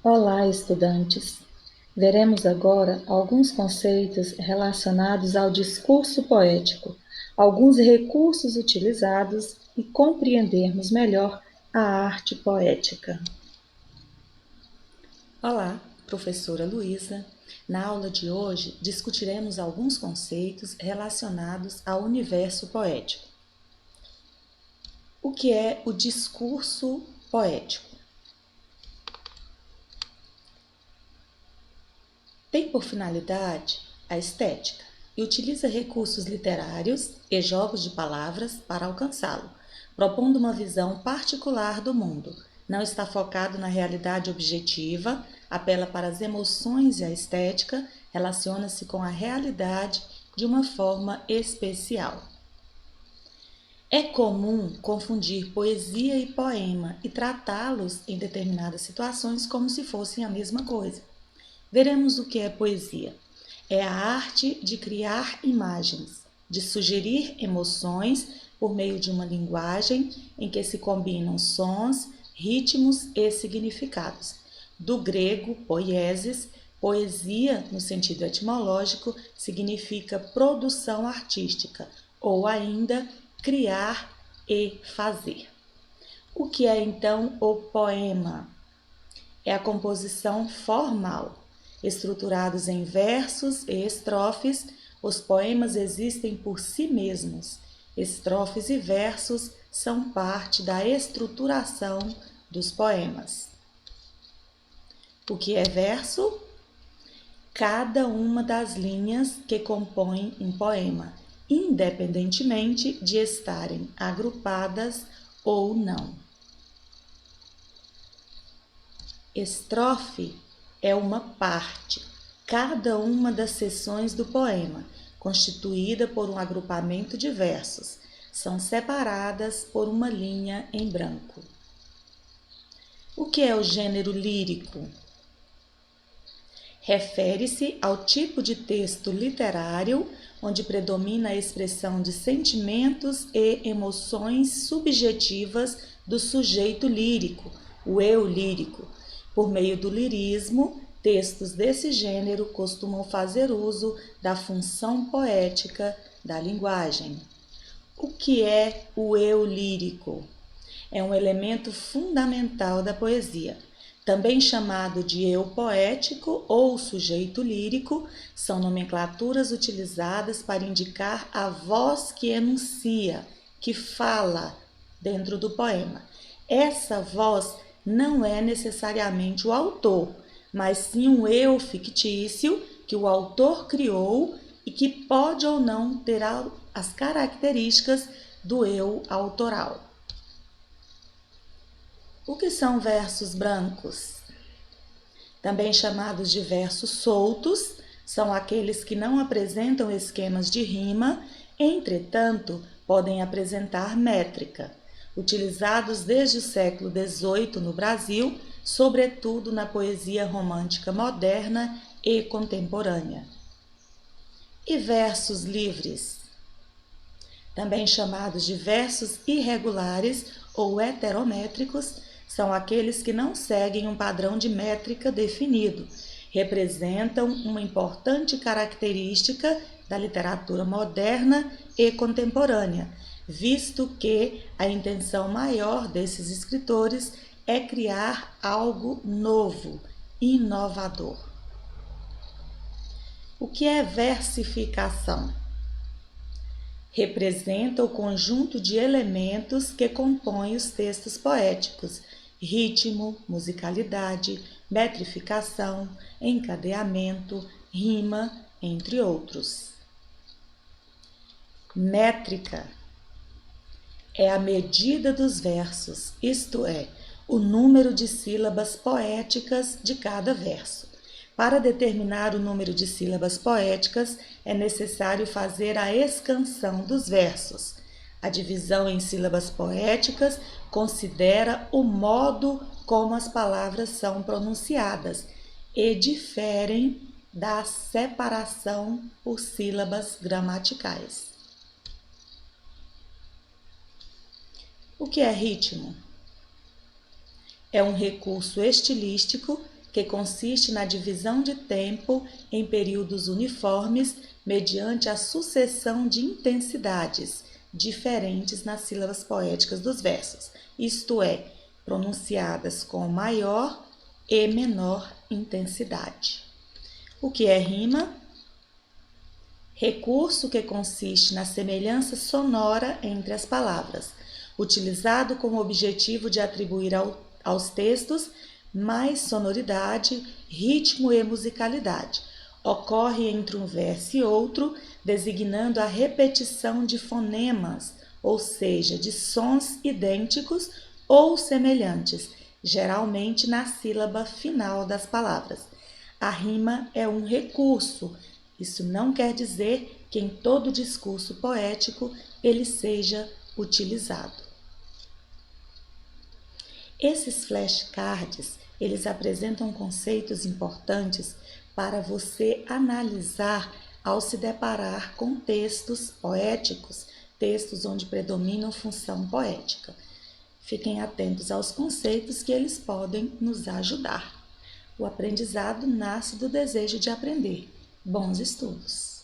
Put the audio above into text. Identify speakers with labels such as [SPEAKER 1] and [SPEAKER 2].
[SPEAKER 1] Olá, estudantes! Veremos agora alguns conceitos relacionados ao discurso poético, alguns recursos utilizados e compreendermos melhor a arte poética. Olá, professora Luísa. Na aula de hoje discutiremos alguns conceitos relacionados ao universo poético. O que é o discurso poético? Tem por finalidade a estética e utiliza recursos literários e jogos de palavras para alcançá-lo, propondo uma visão particular do mundo. Não está focado na realidade objetiva, apela para as emoções e a estética, relaciona-se com a realidade de uma forma especial. É comum confundir poesia e poema e tratá-los em determinadas situações como se fossem a mesma coisa. Veremos o que é poesia. É a arte de criar imagens, de sugerir emoções por meio de uma linguagem em que se combinam sons, ritmos e significados. Do grego poiesis, poesia, no sentido etimológico, significa produção artística, ou ainda criar e fazer. O que é então o poema? É a composição formal. Estruturados em versos e estrofes, os poemas existem por si mesmos. Estrofes e versos são parte da estruturação dos poemas. O que é verso? Cada uma das linhas que compõem um poema, independentemente de estarem agrupadas ou não. Estrofe é uma parte, cada uma das seções do poema, constituída por um agrupamento de versos, são separadas por uma linha em branco. O que é o gênero lírico? Refere-se ao tipo de texto literário onde predomina a expressão de sentimentos e emoções subjetivas do sujeito lírico, o eu lírico. Por meio do lirismo, textos desse gênero costumam fazer uso da função poética da linguagem. O que é o eu lírico? É um elemento fundamental da poesia. Também chamado de eu poético ou sujeito lírico, são nomenclaturas utilizadas para indicar a voz que enuncia, que fala dentro do poema. Essa voz não é necessariamente o autor, mas sim um eu fictício que o autor criou e que pode ou não ter as características do eu autoral. O que são versos brancos? Também chamados de versos soltos, são aqueles que não apresentam esquemas de rima, entretanto, podem apresentar métrica. Utilizados desde o século XVIII no Brasil, sobretudo na poesia romântica moderna e contemporânea. E versos livres? Também chamados de versos irregulares ou heterométricos, são aqueles que não seguem um padrão de métrica definido, representam uma importante característica da literatura moderna e contemporânea, visto que a intenção maior desses escritores é criar algo novo, inovador. O que é versificação? Representa o conjunto de elementos que compõem os textos poéticos: ritmo, musicalidade, metrificação, encadeamento, rima, entre outros. Métrica é a medida dos versos, isto é, o número de sílabas poéticas de cada verso. Para determinar o número de sílabas poéticas, é necessário fazer a escansão dos versos. A divisão em sílabas poéticas considera o modo como as palavras são pronunciadas e diferem da separação por sílabas gramaticais. O que é ritmo? É um recurso estilístico que consiste na divisão de tempo em períodos uniformes mediante a sucessão de intensidades diferentes nas sílabas poéticas dos versos, isto é, pronunciadas com maior e menor intensidade. O que é rima? Recurso que consiste na semelhança sonora entre as palavras, utilizado com o objetivo de atribuir aos textos mais sonoridade, ritmo e musicalidade. Ocorre entre um verso e outro, designando a repetição de fonemas, ou seja, de sons idênticos ou semelhantes, geralmente na sílaba final das palavras. A rima é um recurso. Isso não quer dizer que em todo discurso poético ele seja utilizado. Esses flashcards, eles apresentam conceitos importantes para você analisar ao se deparar com textos poéticos, textos onde predominam função poética. Fiquem atentos aos conceitos que eles podem nos ajudar. O aprendizado nasce do desejo de aprender. Bons estudos!